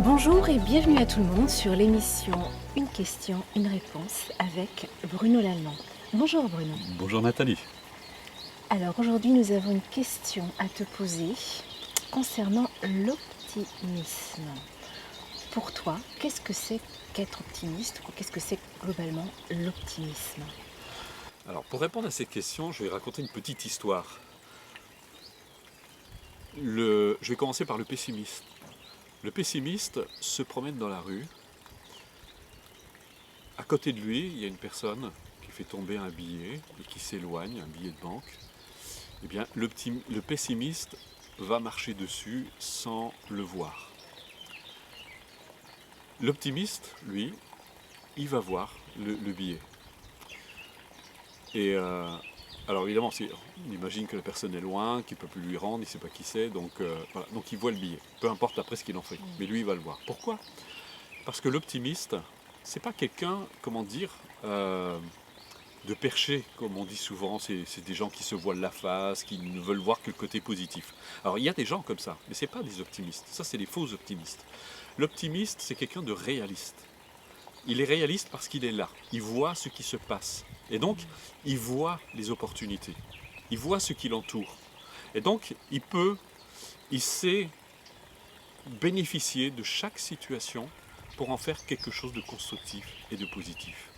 Bonjour et bienvenue à tout le monde sur l'émission Une question, une réponse avec Bruno Lallemand. Bonjour Bruno. Bonjour Nathalie. Alors aujourd'hui nous avons une question à te poser concernant l'optimisme. Pour toi, qu'est-ce que c'est qu'être optimiste ou qu'est-ce que c'est globalement l'optimisme? Alors pour répondre à cette question, je vais raconter une petite histoire. Je vais commencer par le pessimiste. Le pessimiste se promène dans la rue. À côté de lui, il y a une personne qui fait tomber un billet et qui s'éloigne, un billet de banque. Eh bien, le pessimiste va marcher dessus sans le voir. L'optimiste, lui, il va voir le billet. Et alors évidemment, on imagine que la personne est loin, qu'il ne peut plus lui rendre, il ne sait pas qui c'est, donc voilà. Donc il voit le billet, peu importe après ce qu'il en fait. Mais lui, il va le voir. Pourquoi? Parce que l'optimiste, c'est pas quelqu'un, comment dire, de perché, comme on dit souvent. C'est des gens qui se voilent la face, qui ne veulent voir que le côté positif. Alors il y a des gens comme ça, mais ce n'est pas des optimistes. Ça, c'est des faux optimistes. L'optimiste, c'est quelqu'un de réaliste. Il est réaliste parce qu'il est là. Il voit ce qui se passe. Et donc, il voit les opportunités. Il voit ce qui l'entoure. Et donc, il sait bénéficier de chaque situation pour en faire quelque chose de constructif et de positif.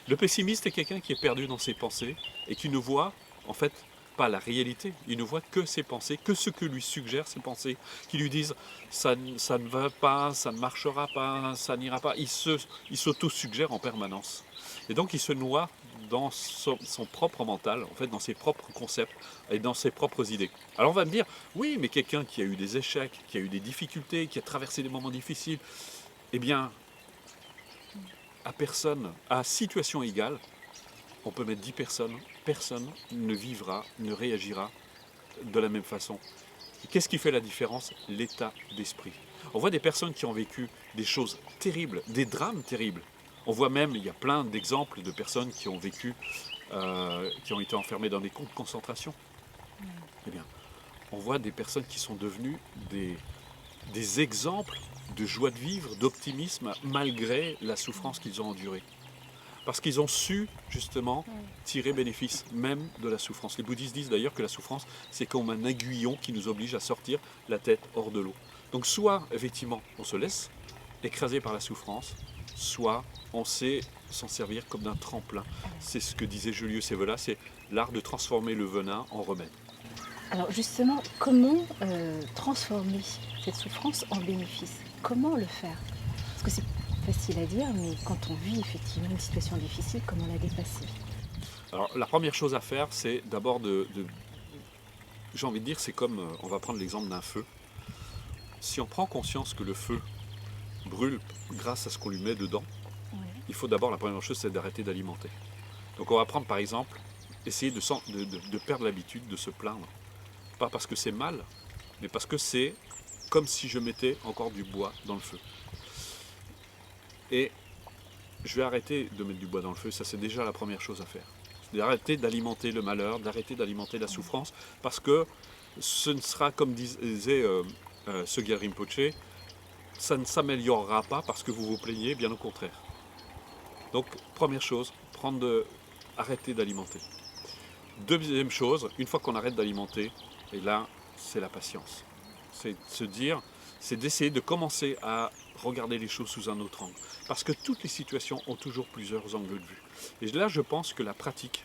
Le pessimiste est quelqu'un qui est perdu dans ses pensées et qui ne voit, en fait, pas la réalité. Il ne voit que ses pensées, que ce que lui suggèrent ses pensées, qui lui disent ça ne va pas, ça ne marchera pas, ça n'ira pas. Il s'auto-suggère en permanence. Et donc il se noie dans son propre mental, en fait, dans ses propres concepts et dans ses propres idées. Alors on va me dire, oui, mais quelqu'un qui a eu des échecs, qui a eu des difficultés, qui a traversé des moments difficiles, eh bien, à situation égale, on peut mettre 10 personnes, personne ne vivra, ne réagira de la même façon. Qu'est-ce qui fait la différence? L'état d'esprit. On voit des personnes qui ont vécu des choses terribles, des drames terribles. On voit même, il y a plein d'exemples de personnes qui ont vécu, qui ont été enfermées dans des camps de concentration. Eh bien, on voit des personnes qui sont devenues des exemples de joie de vivre, d'optimisme, malgré la souffrance qu'ils ont endurée. Parce qu'ils ont su, justement, tirer bénéfice même de la souffrance. Les bouddhistes disent d'ailleurs que la souffrance, c'est comme un aiguillon qui nous oblige à sortir la tête hors de l'eau. Donc soit, effectivement, on se laisse écraser par la souffrance, soit on sait s'en servir comme d'un tremplin. C'est ce que disait Julius Evola, c'est l'art de transformer le venin en remède. Alors justement, comment transformer cette souffrance en bénéfice? Comment le faire? Parce que c'est facile à dire, mais quand on vit effectivement une situation difficile, comment la dépasser? Alors la première chose à faire, c'est d'abord j'ai envie de dire, c'est comme, on va prendre l'exemple d'un feu. Si on prend conscience que le feu brûle grâce à ce qu'on lui met dedans, il faut d'abord, la première chose, c'est d'arrêter d'alimenter. Donc on va prendre par exemple, essayer de perdre l'habitude de se plaindre. Pas parce que c'est mal, mais parce que c'est comme si je mettais encore du bois dans le feu. Et je vais arrêter de mettre du bois dans le feu, ça c'est déjà la première chose à faire. D'arrêter d'alimenter le malheur, d'arrêter d'alimenter la souffrance, parce que ce ne sera, comme disait Sögyal Rinpoché, ça ne s'améliorera pas parce que vous vous plaignez, bien au contraire. Donc, première chose, arrêter d'alimenter. Deuxième chose, une fois qu'on arrête d'alimenter, et là, c'est la patience. C'est d'essayer de commencer à regarder les choses sous un autre angle. Parce que toutes les situations ont toujours plusieurs angles de vue. Et là, je pense que la pratique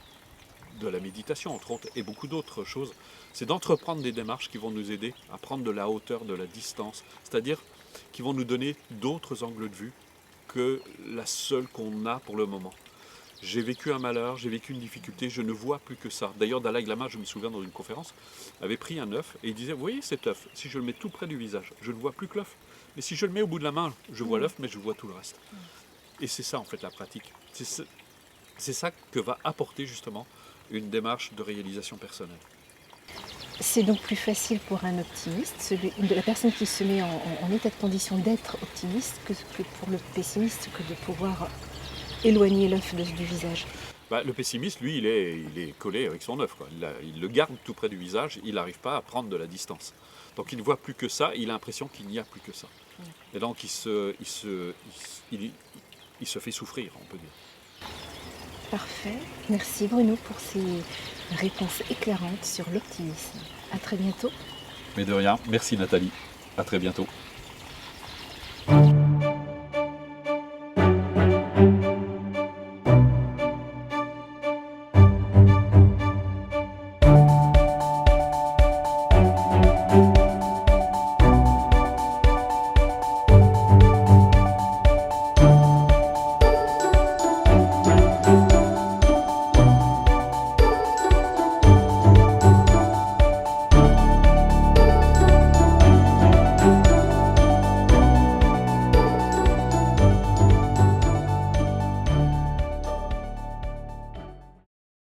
de la méditation, entre autres, et beaucoup d'autres choses, c'est d'entreprendre des démarches qui vont nous aider à prendre de la hauteur, de la distance, c'est-à-dire qui vont nous donner d'autres angles de vue que la seule qu'on a pour le moment. J'ai vécu un malheur, j'ai vécu une difficulté, je ne vois plus que ça. D'ailleurs, Dalai Lama, je me souviens dans une conférence, avait pris un œuf et il disait, vous voyez cet œuf, si je le mets tout près du visage, je ne vois plus que l'œuf. Mais si je le mets au bout de la main, je vois l'œuf, mais je vois tout le reste. Et c'est ça en fait la pratique. C'est ça que va apporter justement une démarche de réalisation personnelle. C'est donc plus facile pour un optimiste, la personne qui se met en état de condition d'être optimiste, que pour le pessimiste, que de pouvoir éloigner l'œuf du visage. Le pessimiste, lui, il est collé avec son œuf. Il le garde tout près du visage, il n'arrive pas à prendre de la distance. Donc il ne voit plus que ça, il a l'impression qu'il n'y a plus que ça. Et donc il se fait souffrir, on peut dire. Parfait. Merci Bruno pour ces réponses éclairantes sur l'optimisme. À très bientôt. Mais de rien, merci Nathalie, à très bientôt.